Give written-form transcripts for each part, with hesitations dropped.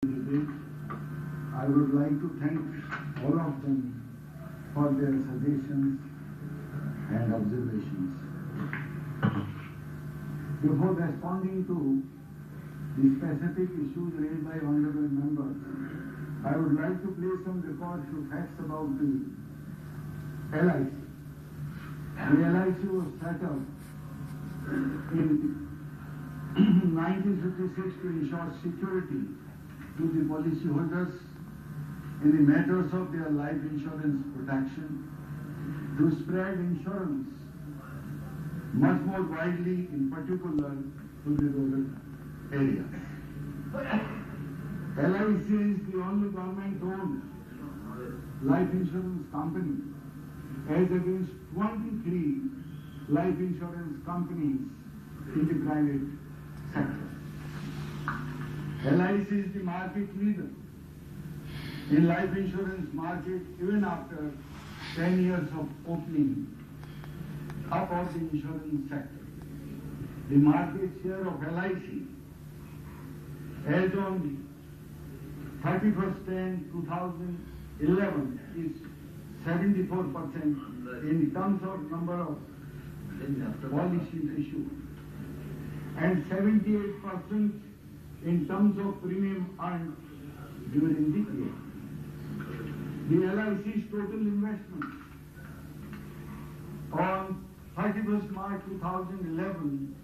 I would like to thank all of them for their suggestions and observations. Before responding to the specific issues raised by honorable members, I would like to place some records to facts about the LIC. The LIC was set up in 1956 to ensure security to the policyholders in the matters of their life insurance protection, to spread insurance much more widely, in particular to the rural areas. LIC is the only government-owned life insurance company, as against 23 life insurance companies in the private sector. LIC is the market leader in life insurance market even after 10 years of opening up of the insurance sector. The market share of LIC as on 31st/10/2011 is 74% in terms of number of policies issued and 78% in terms of premium earned during the year. The LIC's total investment on 31st March 2011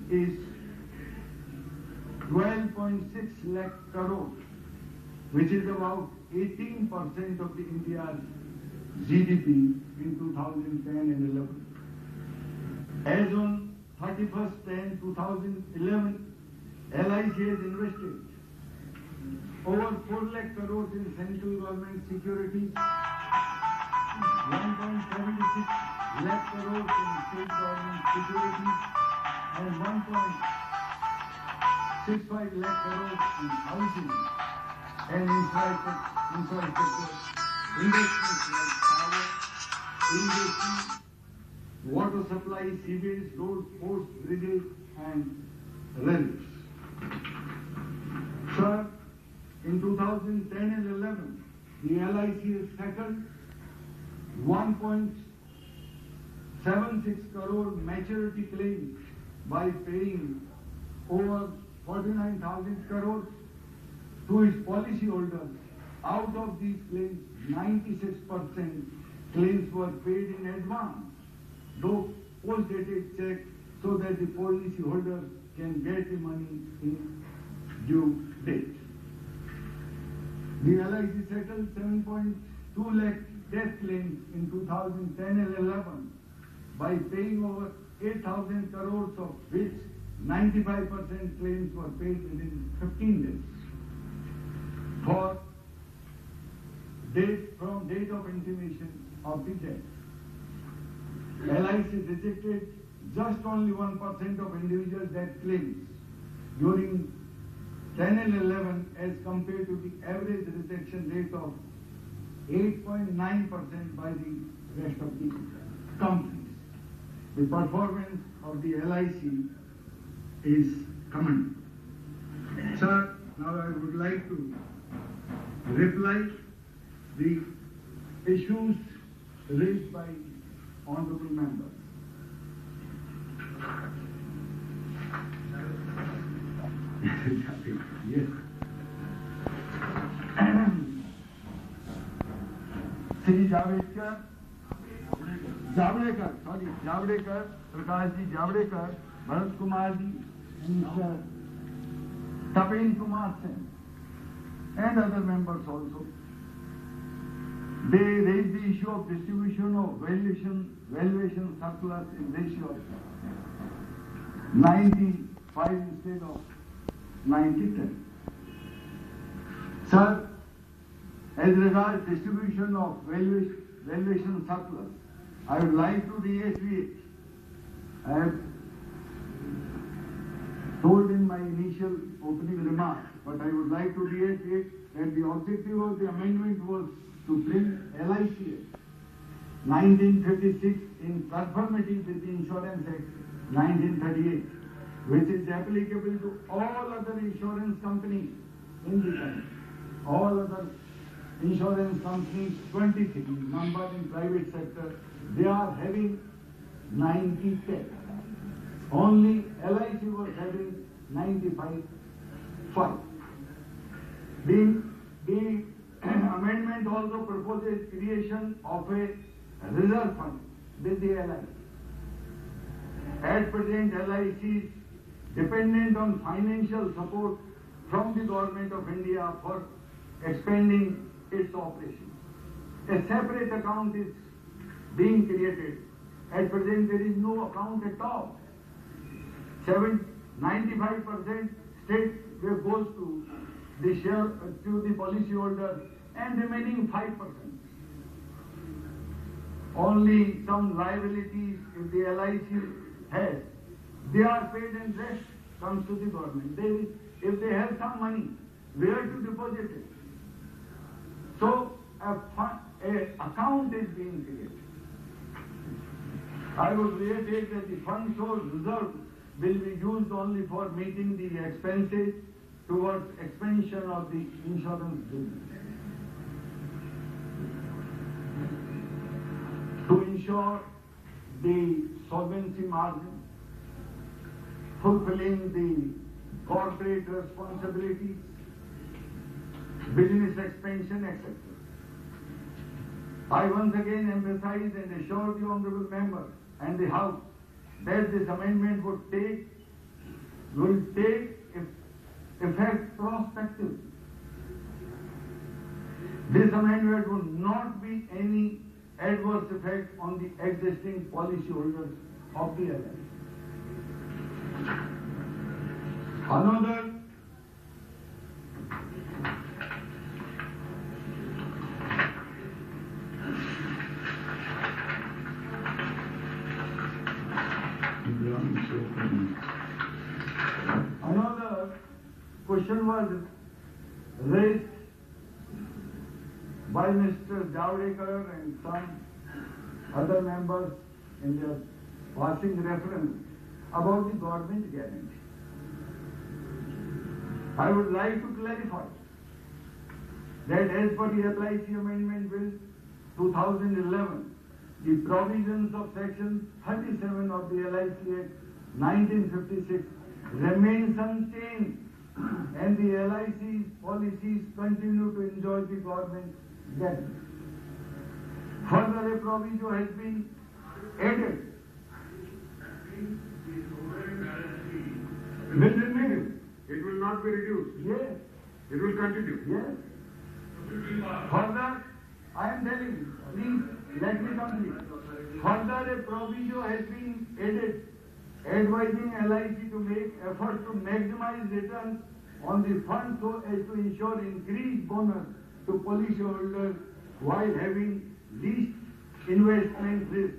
is 12.6 lakh crore, which is about 18% of the India's GDP in 2010 and 11. As on 31st/10/2011, LIC has invested over 4 lakh crores in central government securities, 1.76 lakh crores in state government securities, and 1.65 lakh crores in housing and infrastructure investments like power, irrigation, water supply, sewage, roads, ports, bridges, and railways. Sir, in 2010 and 11, the LIC has settled 1.76 crore maturity claims by paying over 49,000 crores to its policyholders. Out of these claims, 96% claims were paid in advance, though post-dated check, so that the policyholders can get the money in due date. The LIC settled 7.2 lakh death claims in 2010 and 11 by paying over 8,000 crores, of which 95% claims were paid within 15 days. From date of intimation of the death. LIC rejected just only 1% of individual death claims during 10 and 11 as compared to the average rejection rate of 8.9% by the rest of the companies. The performance of the LIC is commendable. Sir, now I would like to reply the issues raised by honorable members. Yes. Shri Javadekar, Prakash ji Javadekar, Bharat Kumar ji, and Mr. Tapen Kumar Sen, and other members also. They raised the issue of distribution of valuation surplus in ratio of 95 instead of 90-10. Sir, as regards distribution of valuation surplus, I would like to reiterate, I have told in my initial opening remarks, but I would like to reiterate that the objective of the amendment was to bring LIC 1956 in conformity with the Insurance Act 1938, which is applicable to all other insurance companies in the country. All other insurance companies, 23 number in private sector, they are having 90 Only LIC was having 95.5. The amendment also proposes creation of a reserve fund with the LIC. At present, LIC is dependent on financial support from the government of India for expanding its operations. A separate account is being created. At present, there is no account at all. 95% state goes to the share to the policyholder, and remaining 5%. Only some liabilities if the LIC has, they are paid and rest comes to the government. If they have some money, where to deposit it? So a account is being created. I would reiterate that the fund so reserved will be used only for meeting the expenses towards expansion of the insurance business. To ensure the solvency margin, fulfilling the corporate responsibilities, business expansion, etc. I once again emphasize and assure the honorable member and the House that this amendment will take effect prospectively. This amendment will not be any adverse effect on the existing policyholders of the LIC. Another question was raised by Mr. Javadekar and some other members in their passing reference about the government guarantee. I would like to clarify that as per the LIC Amendment Bill 2011, the provisions of Section 37 of the LIC Act 1956 remains unchanged, and the LIC policies continue to enjoy the government guarantee. Further, a provision has been added. Will remain. It will not be reduced. Yes. It will continue. Yes. Further, I am telling you, please let me complete. Further, a provision has been added advising LIC to make efforts to maximize returns on the fund so as to ensure increased bonus to policyholders while having least investment risk.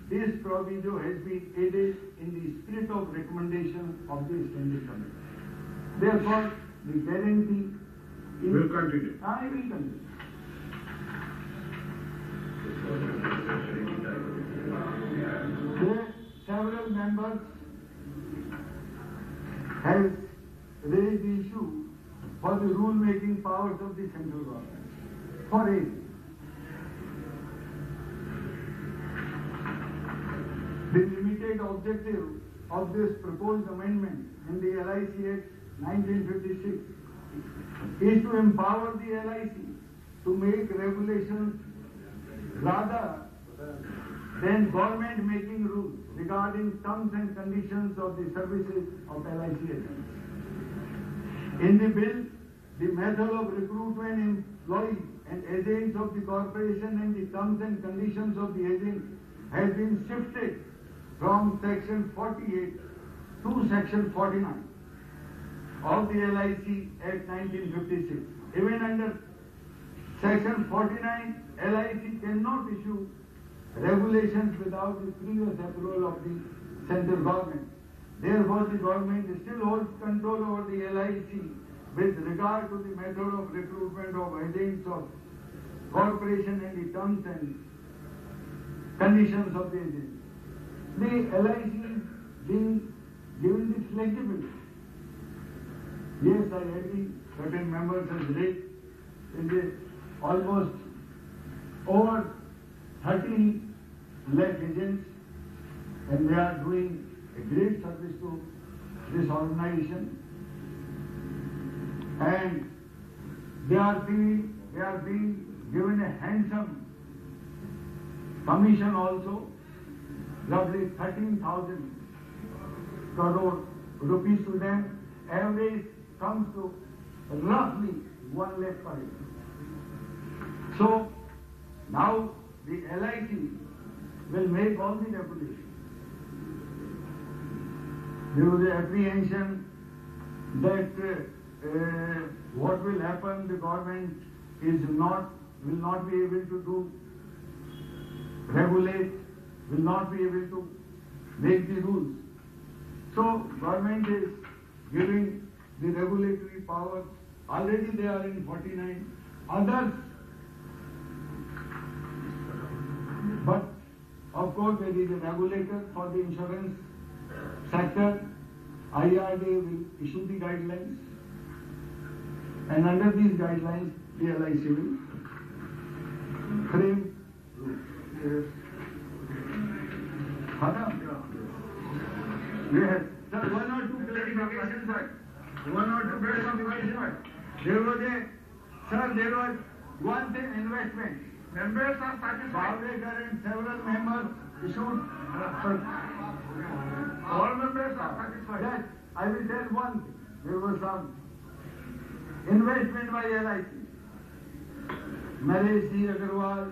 This provision has been added in the spirit of recommendation of the Standing Committee. Therefore, the guarantee will continue. I will continue. Several members have raised the issue for the rule-making powers of the central government for aid. The limited objective of this proposed amendment in the LIC Act 1956 is to empower the LIC to make regulations rather than government making rules regarding terms and conditions of the services of LIC agents. In the bill, the method of recruitment employees and agents of the corporation and the terms and conditions of the agent has been shifted from Section 48 to Section 49 of the LIC Act 1956. Even under Section 49, LIC cannot issue regulations without the previous approval of the central government. Therefore, the government still holds control over the LIC with regard to the method of recruitment of agents of corporation and the terms and conditions of the agent. The LIC is being given the flexibility. Yes, I agree certain members has read in the almost over 13 lakh agents, and they are doing a great service to this organization, and they are being given a handsome commission also, roughly 13,000 crore rupees to them. Average comes to roughly 1 lakh per year. So now the LIC will make all the regulations. There was an apprehension that what will happen, the government will not be able to regulate, will not be able to make the rules. So government is giving the regulatory power. Already they are in 49. Others, but of course there is a regulator for the insurance sector. IRDA will issue the guidelines, and under these guidelines the LIC will frame rules. Yes. Sir, one or two clarifications, sir. There was one thing, investment. Members are satisfied. And several members issued. All members are satisfied. Yes, I will tell one thing. There was some investment by LIC. Naresh ji Agarwal,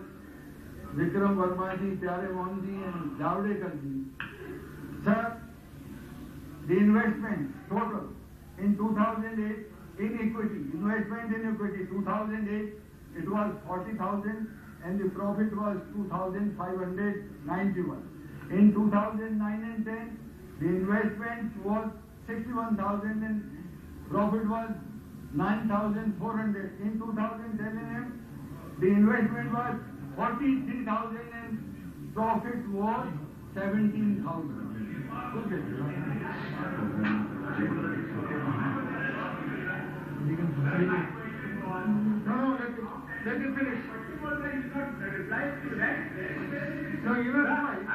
Vikram Verma ji, Pyare Mohan ji, and Javadekar ji. Sir, the investment total in 2008 in equity, investment in equity 2008, it was 40,000 and the profit was 2,591. In 2009 and 10, the investment was 61,000 and profit was 9,400. In 2010, the investment was 43,000 and profit was 17,000. Okay. No, let it finish. So you know, I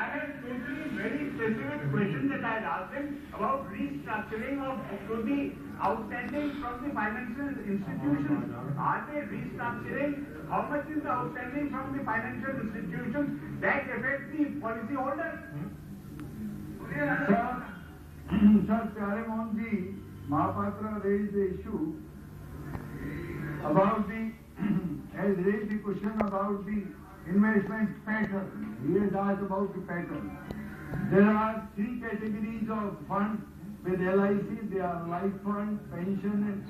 had totally very specific question that I had asked him about restructuring of equity outstanding from the financial institutions. Are they restructuring? How much is the outstanding from the financial institutions that affect the policy holder? Sir, Pyare Mohan ji, Mahapatra raised the issue about has raised the question about the investment pattern. He has asked about the pattern. There are three categories of funds with LIC. They are life fund, pension and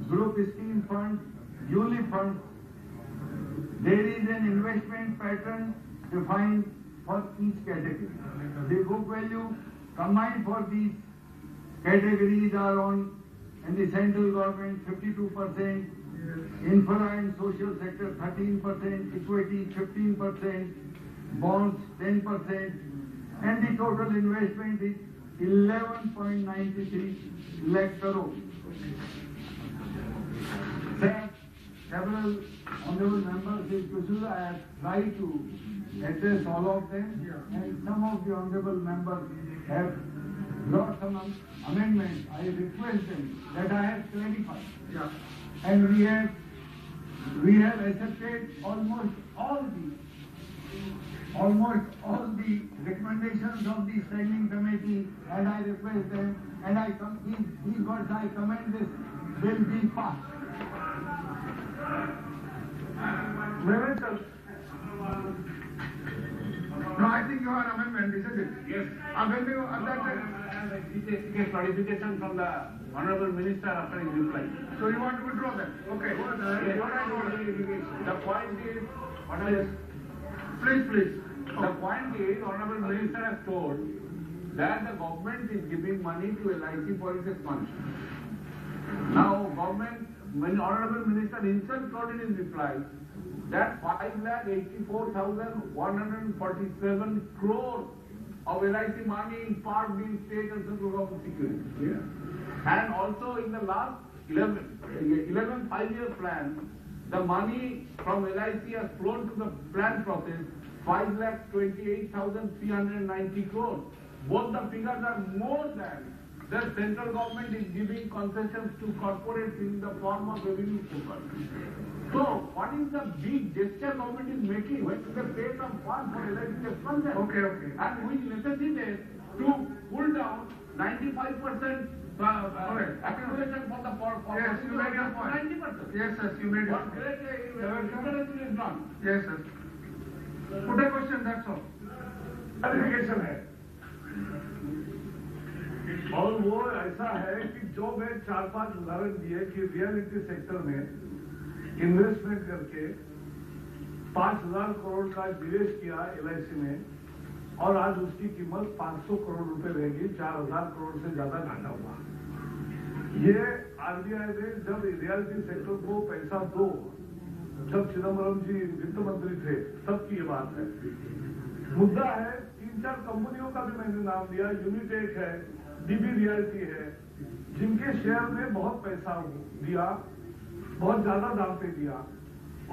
group scheme fund, ULIP fund. There is an investment pattern defined for each category. The book value combined for these categories are on in the central government 52%, infra and social sector 13%, equity 15%, bonds 10%, and the total investment is 11.93 lakh crore. Sir, several honorable members in Kusula, I have tried to address all of them, and some of the honorable members have brought some amendments. I request them that I have clarified. Yeah. And we have accepted almost all the recommendations of the standing committee, and I request them, and these words I commend this will be passed. No, I think you are amendment, isn't it? Yes. That clarification from the Honorable Minister after his reply. so you want to withdraw that? Okay. Yes. The point is, Please. the point is, Honorable Minister has told that the government is giving money to LIC for its expansion. Now, Honorable Minister himself told in his reply that 5,84,147 crore of LIC money in part being state and central government security. Yeah. And also in the last 11 5-year plan, the money from LIC has flown to the plan process 5,28,390 crores. Both the figures are more than the central government is giving concessions to corporates in the form of revenue focus. So, what is the big gesture government is making when they pay some fund for LIC expansion? Okay. And which necessitates to pull down 95% accumulation for the Yes, you made your point. 90%. Yes, you made your point. Comparison is not. Yes, put a question, that's all. Clarification है और वो ऐसा है कि जो मैं 4-5 उदाहरण दिए कि रियलिटी सेक्टर में इन्वेस्टमेंट करके 5,000 करोड़ का निवेश किया LIC में और आज उसकी कीमत 500 करोड़ रुपए रहेगी, 4,000 करोड़ से ज्यादा घाटा हुआ। ये RBI ने जब रियलिटी सेक्टर को पैसा दो, जब चिदम्बरम जी वित्त मंत्री थे तब की ये बात है। मुद्दा है 3-4 कंपनियों का भी मैंने नाम दिया, यूनिटेक है, DB रियलिटी है, जिनके शेयर में बहुत पैसा दिया, बहुत ज्यादा दाम पे दिया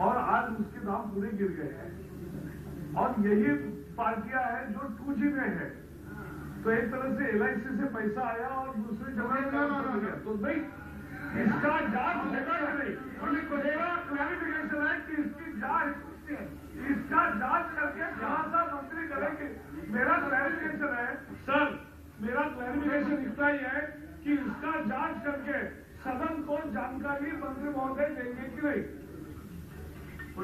और आज उसके दाम पूरे गिर गए हैं। और यही पार्टियां हैं जो 2G में है, तो एक तरह से LIC से पैसा आया और दूसरी जगह तो नहीं, इसका जांच होगा कि नहीं? मेरा क्लैरिफिकेशन है कि इसका जांच करके खुलासा मंत्री करेंगे। मेरा क्लैरिफिकेशन है सर, मेरा क्लैरिफिकेशन इतना ही है कि इसका जांच करके सदन को जानकारी मंत्री महोदय देंगे कि नहीं? और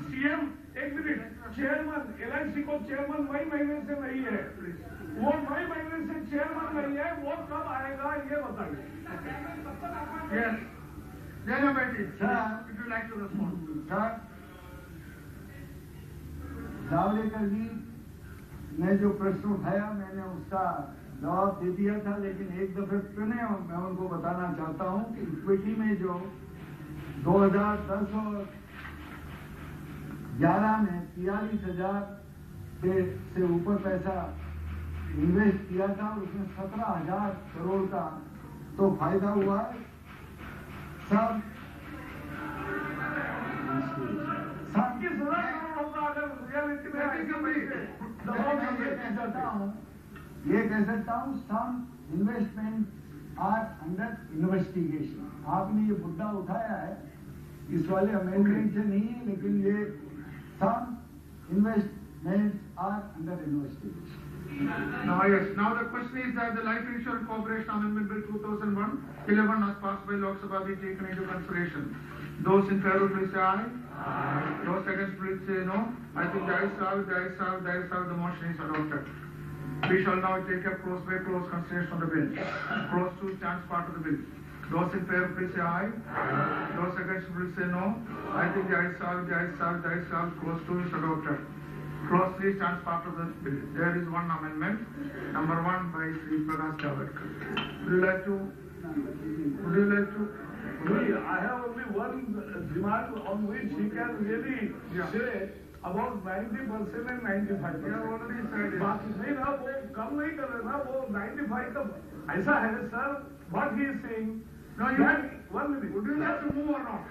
CM एक मिनट, चेयरमैन LIC को चेयरमैन मई महीने से नहीं है, वो मई महीने से चेयरमैन नहीं है, वो कब आएगा ये बताइए। Yes. Jana Beti, sir, if you like to respond. Sir, Javadekar ji ने जो प्रश्न उठाया मैंने उसका जवाब दे दिया था, लेकिन एक दफे फिर मैं उनको बताना चाहता हूं कि इक्विटी में जो 2010 और 11 में 43,000 से ऊपर पैसा इन्वेस्ट किया था, उसमें 17,000 करोड़ का तो फायदा हुआ है। सब ये कह सकता हूँ some investment are under investigation. आपने ये मुद्दा उठाया है, इस वाले अमेंडमेंट से नहीं है, लेकिन ये some investment are under investigation. Now the question is that the Life Insurance Corporation Amendment Bill 2001-11 as passed by Lok Sabha be taken into consideration. Those in favor please say aye. Those against please say no. I think the ayes have, the motion is adopted. We shall now take up clause by clause consideration of the bill. Clause 2 stands part of the bill. Those in favor please say aye. Those against please say no. I think the ayes have, clause 2 is adopted. Clause 3 stands part of the bill. There is one amendment, number 1 by Sri Prakash Javadekar. Would you like to? I have only one demand on which he can really say about 90% and 95%. We have already said it. बात नहीं ना, वो कम नहीं कर रहे ना, वो 95 का ऐसा है sir, what he is saying. No, you have 1 minute. Would you like to move or not?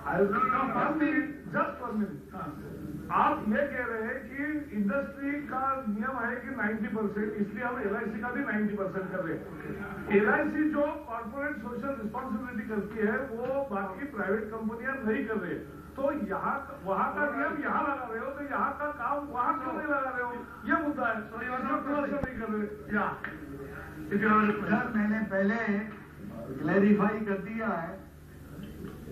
I will not. 1 minute, just 1 minute. आप ये कह रहे हैं कि इंडस्ट्री का नियम है कि 90%, इसलिए हम LIC का भी 90% कर रहे हैं। LIC जो कॉर्पोरेट सोशल रिस्पॉन्सिबिलिटी करती है वो बाकी प्राइवेट कंपनियां नहीं कर रही है, तो यहाँ वहाँ का नियम यहाँ लगा रहे हो, तो यहाँ का काम वहाँ क्यों नहीं लगा रहे हो, ये मुद्दा है। नहीं कर रहे सर, मैंने पहले क्लैरिफाई कर दिया है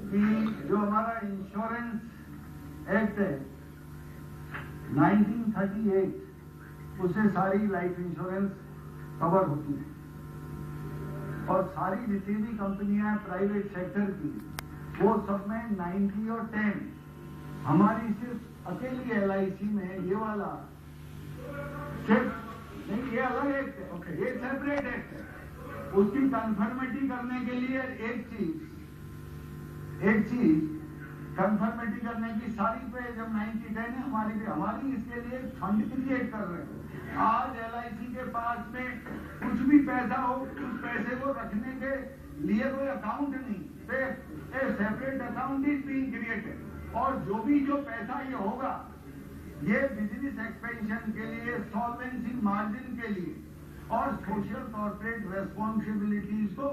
कि जो हमारा इंश्योरेंस एक्ट है 1938, उससे सारी लाइफ इंश्योरेंस कवर होती है और सारी जितनी भी कंपनियां प्राइवेट सेक्टर की वो सब में 90 और 10, हमारी सिर्फ अकेली LIC में ये वाला सिर्फ नहीं, ये अलग एक्ट है, ये सेपरेट एक्ट है। उसकी कंफर्मिटी करने के लिए एक चीज कंफर्मिटी करने की सारी पे जब 90-10 है हमारी इसके लिए फंड क्रिएट कर रहे हैं। आज LIC के पास में कुछ भी पैसा हो, उस पैसे को रखने के लिए कोई अकाउंट नहीं, ए separate account is being created. और जो पैसा ये होगा, ये बिजनेस एक्सपेंशन के लिए, सॉल्वेंसी मार्जिन के लिए और सोशल कॉर्पोरेट रेस्पॉन्सिबिलिटीज को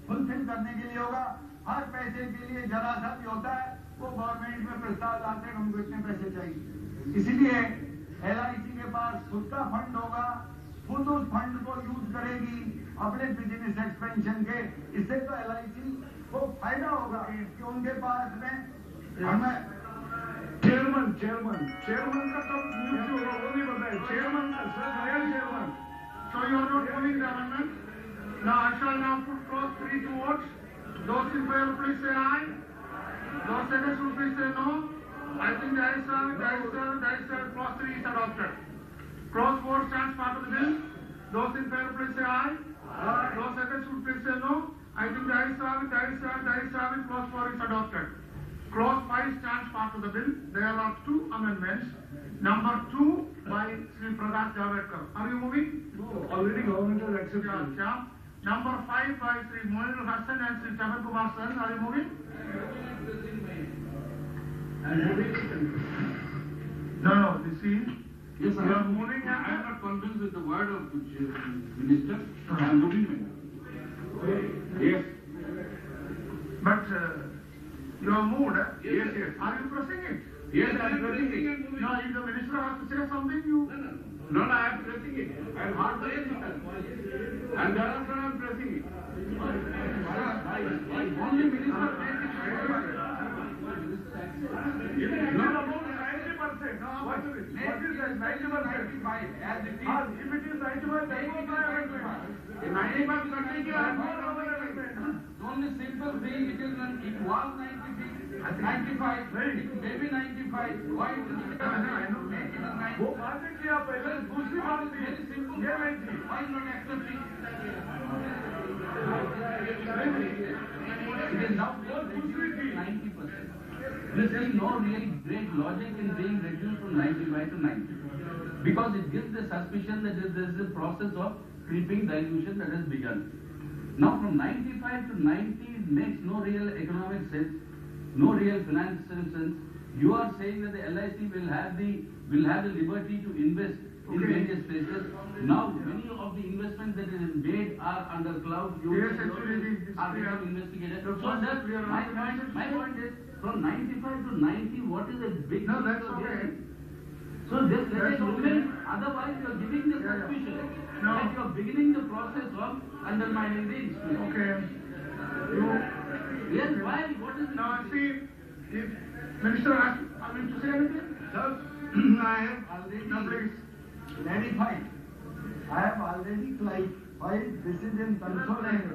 फुलफिल करने के लिए होगा। हर पैसे के लिए जरा सा भी होता है, वो गवर्नमेंट में प्रस्ताव लाते हैं हमको इतने पैसे चाहिए। इसलिए LIC के पास खुद का फंड होगा, खुद उस फंड को यूज करेगी अपने बिजनेस एक्सपेंशन के। इससे तो LIC को फायदा होगा कि उनके पास में हमें चेयरमैन का कब नियुक्त होगा वो नहीं बताए। Chairman chairman. So you are not moving the amendment. Now I shall now put clause 3 to vote. Those in favor, please say aye. Those against, please say no. I think the ayes have it. Clause 3 is adopted. Clause 4 stands part of the bill. Those in favor, please say aye. Those against, please say no. I think the ayes have it. Clause 4 is adopted. Clause 5 stands part of the bill. There are two amendments. Number 2 by Sri Prakash Javadekar. Are you moving? No, already government has accepted. Yeah. Number 5 by Sri Moinul Hassan and Sri Chaban Kumar Sen. Are you moving? No, you see. Yes, you are moving. I am not convinced with the word of the minister. I am moving. Yes. But you are moved. Yes. Are you pressing it? Yes, I am pressing it. No, if the minister has to say something, you. No, I am pressing it. I am hard pressing it. And thereafter I am pressing it. Only minister says it. No, about 90%. No, what is it? What is that? 90%. As it is. If it is 95, then no amendment. 95 करने के बाद only simple thing, it was 95, it may be 95. Why it is make it as 90? वो बात है कि आप पहले दूसरी बात थी Very simple. ये नहीं थी। Why not accepting? It is now दूसरी थी 90%. There is no really great logic in being reduced from 95 to 90. Because it gives the suspicion that there is a process of creeping dilution that has begun. Now from 95 to 90 makes no real economic sense, no real financial sense. You are saying that the LIC will have the liberty to invest in various places. Now many of the investments that is made are under cloud. Yes, actually, are being investigated. The So process we are my point is from 95 to 90, what is the big No, that's difference okay. here? So just let That's it okay. remain. Otherwise, you are giving the Yeah. suspicion No. that you are beginning the process of undermining the institution. Okay. Yes, why? What is it? Now see, if minister has to say anything. Sir, I have already No, please. clarified. I have already clarified. This is in consonance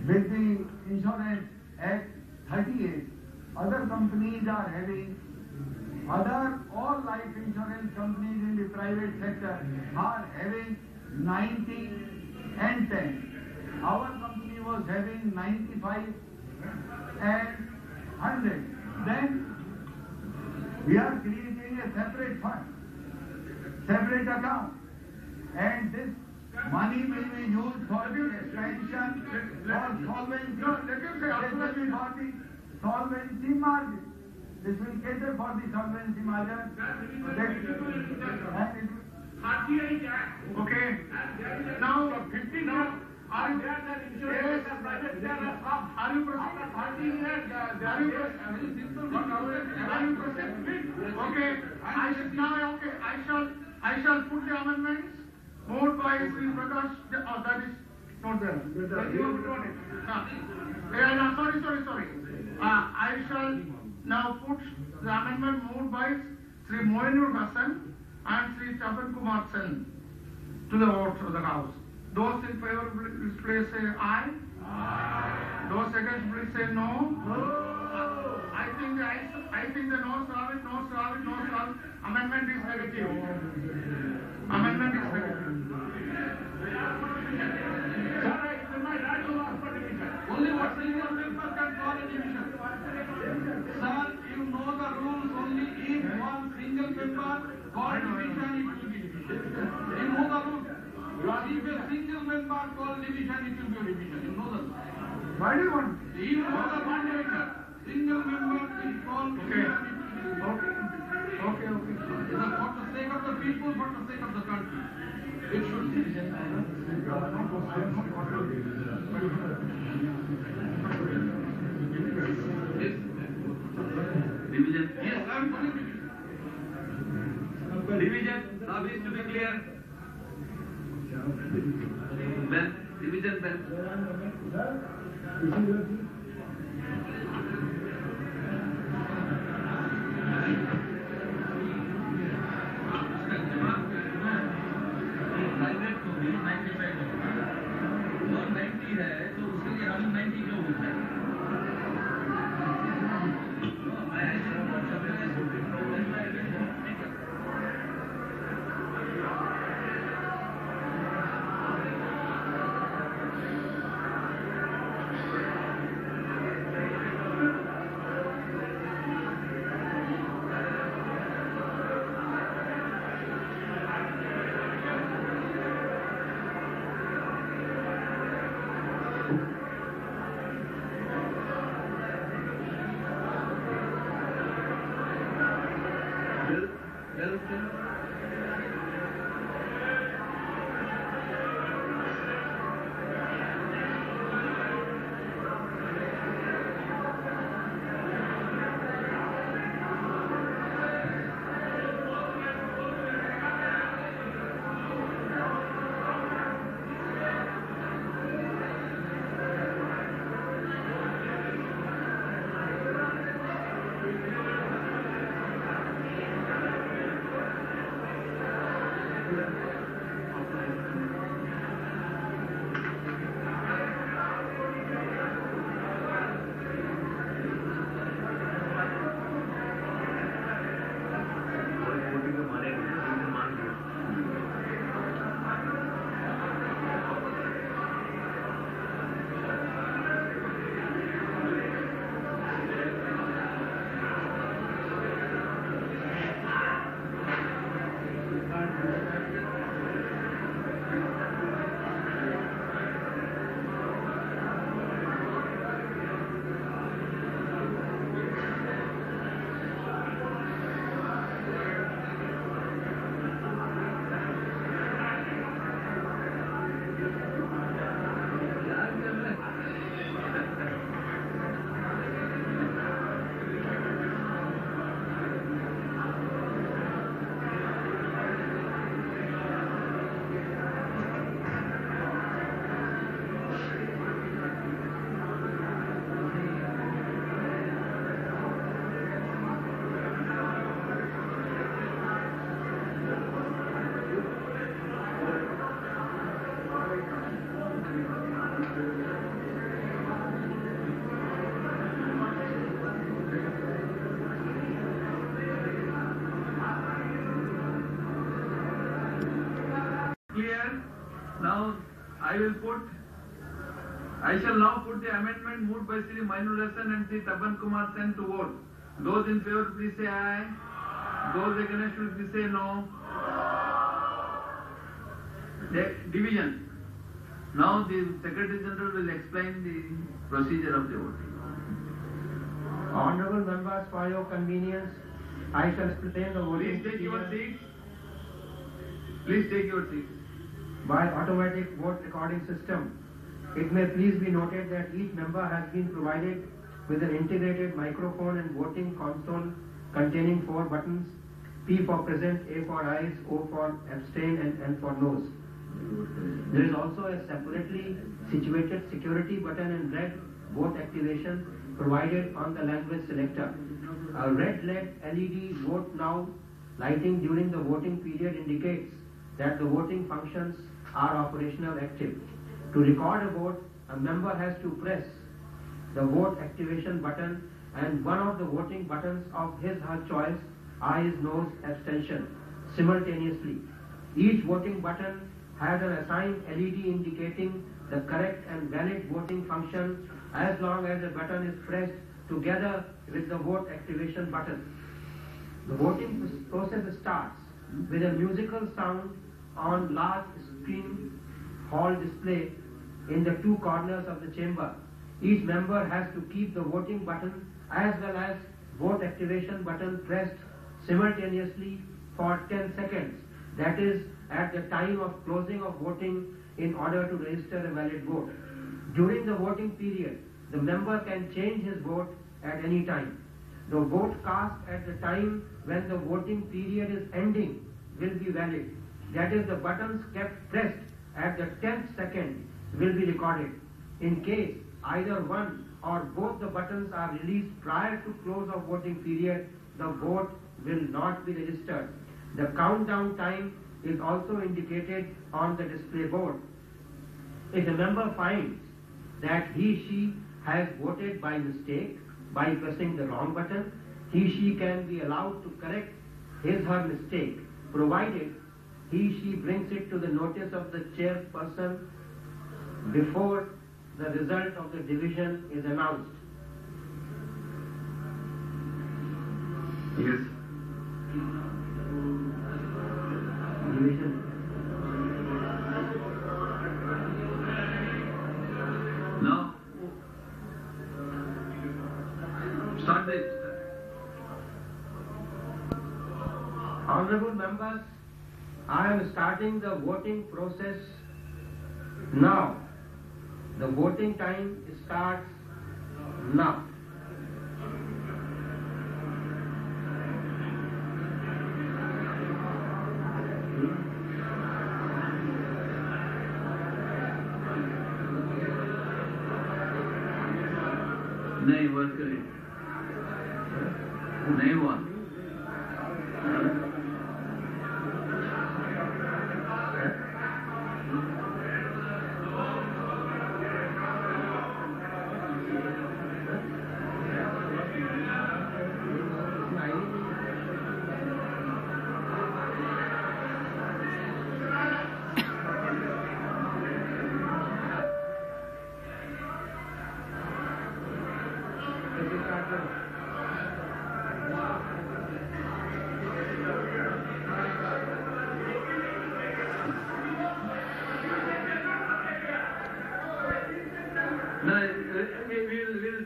with the Insurance Act 38. Other companies are having, all life insurance companies in the private sector are having 90 and 10. Our company was having 95 and 100. Then we are creating a separate fund, separate account, and this money will be used for the expansion or solvency. No, let him say This will be for the solvency margin. This will cater for the solvency margin. Okay. Now, 50 now. Are you Okay. I shall put the amendments moved by Sri Prakash. Oh, that is not there. You have drawn it. Sorry. I shall now put the amendment moved by Sri Moinul Hassan and Sri Chaban Kumar Sen to the vote of the House. Those in favor, please say aye. Aye. Those against, please say no. No. I think the noes have it. Amendment is negative. Amendment is negative. Only what single member can call a division. Why do you want? Even for the moderator, single member is called. Okay. It is for the sake of the people, for the sake of the country. It should be. Yes. Division. Yes, I am calling division. Division, now is to be clear. Then, division then. Clear? Now I shall now put the amendment moved by Sri Mainul Hasan and Sri Tapan Kumar Sen to vote. Those in favor please say aye. Those against please say no. Division. Now the Secretary General will explain the procedure of the voting. Honorable members, for your convenience, I shall explain the voting. Please take your seats. Please take your seats. By automatic vote recording system, it may please be noted that each member has been provided with an integrated microphone and voting console containing 4 buttons: P for present, A for ayes, O for abstain, and N for noes. There is also a separately situated security button in red, vote activation, provided on the language selector. A red LED vote now lighting during the voting period indicates that the voting functions are operational active. To record a vote, a member has to press the vote activation button and one of the voting buttons of his or her choice, ayes, noes, abstention, simultaneously. Each voting button has an assigned LED indicating the correct and valid voting function as long as the button is pressed together with the vote activation button. The voting process starts with a musical sound on large screen hall display in the 2 corners of the chamber. each member has to keep the voting button as well as vote activation button pressed simultaneously for 10 seconds. That is at the time of closing of voting in order to register a valid vote. During the voting period, the member can change his vote at any time. The vote cast at the time when the voting period is ending will be valid. That is, the buttons kept pressed at the 10th second will be recorded. In case either one or both the buttons are released prior to close of voting period, the vote will not be registered. The countdown time is also indicated on the display board. If a member finds that he/she has voted by mistake by pressing the wrong button, he/she can be allowed to correct his/her mistake, provided he/she brings it to the notice of the chairperson before the result of the division is announced. Yes. Division. Now, start it. Honorable members, I am starting the voting process now. The voting time starts now. नहीं work करे नहीं हुआ No,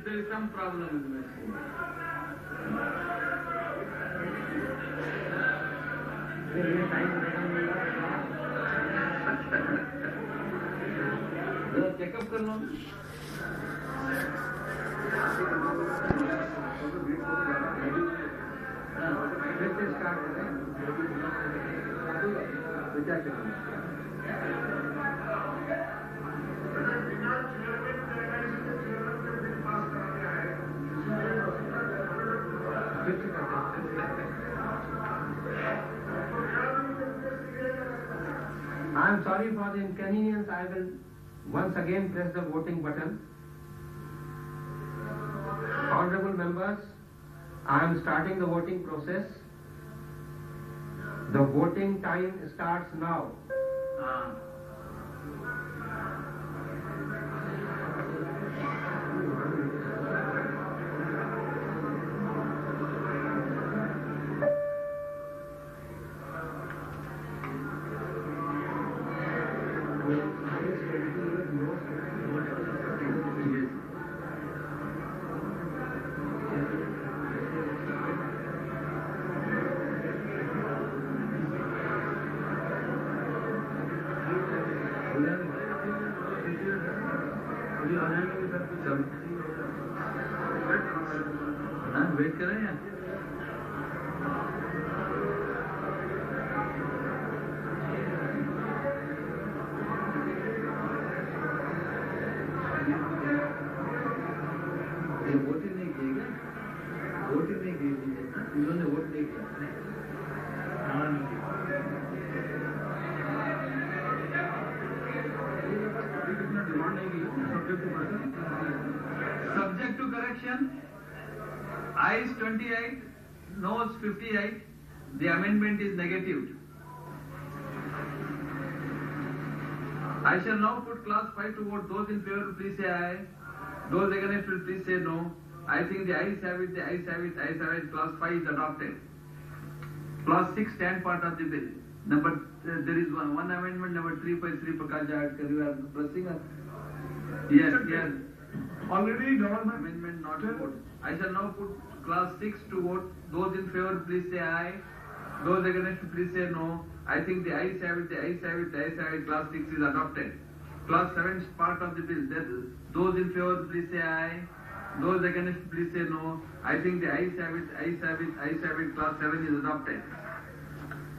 there is some problem with this. Checkup कर लो I am sorry for the inconvenience. I will once again press the voting button. Honorable members, I am starting the voting process. The voting time starts now. Wait करें या voting नहीं किएगा voting नहीं की इन्होंने vote नहीं किया Subject to correction, ayes 28, noes 58, the amendment is negative. I shall now put class 5 to vote. Those in favor please say aye. Those against will please say no. I think the ayes have it, the ayes have it, ayes have it. Class 5 is adopted. Class 6 stand part of the bill. There is one amendment, number 3 by Sri Prakash Jadkar. You are pressing us. Yes, yes. Already government Amendment not to vote. I shall now put class 6 to vote. Those in favor, please say aye. Those against, please say no. I think the ayes have it, the ayes have it, the ayes have it. Class 6 is adopted. Class 7 is part of the bill. Those in favor, please say aye. Those against, please say no. I think the ayes have it, ayes have it, ayes have it. Class 7 is adopted.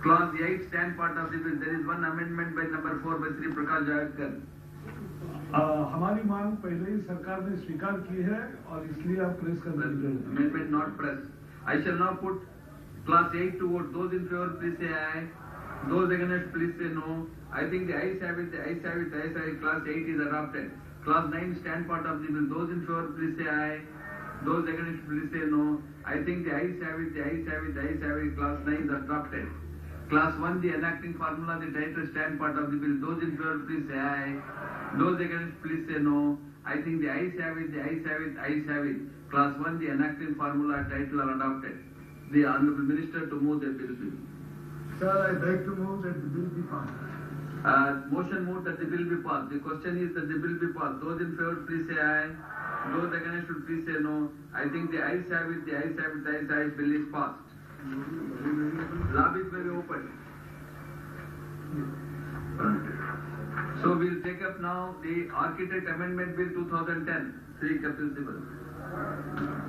Clause 8 stand part of the bill. There is one amendment by number 4 by Sri Prakash Javadkar. हमारी मांग पहले ही सरकार ने स्वीकार की है और इसलिए आप प्रेस कर दीजिए. Amendment not pressed. I shall now put class 8 to vote. Those in favor, please say aye. Those against, please say no. I think the ayes have it, the ayes have it, the ayes have it. Class 8 is adopted. Class 9 stand part of the bill. Those in favor, please say aye. Those against, please say no. I think the ayes have it, the ayes have it, the ayes have it. Class 9 is adopted. Class 1, the enacting formula, the title stand part of the bill. Those in favor, please say aye. Those against, please say no. I think the ayes have it, the ayes have it, ayes have it. Class 1, the enacting formula, title are adopted. The Honourable Minister to move the bill. Sir, I beg to move that the bill be passed. Motion moved that the bill be passed. The question is that the bill be passed. Those in favor, please say aye. Those against should please say no. I think the ayes have it, the ayes have it, the ayes have it. Bill is passed. Lobbies may be opened. So we'll take up now the Architect Amendment Bill 2010. Sri Kapil Sibal.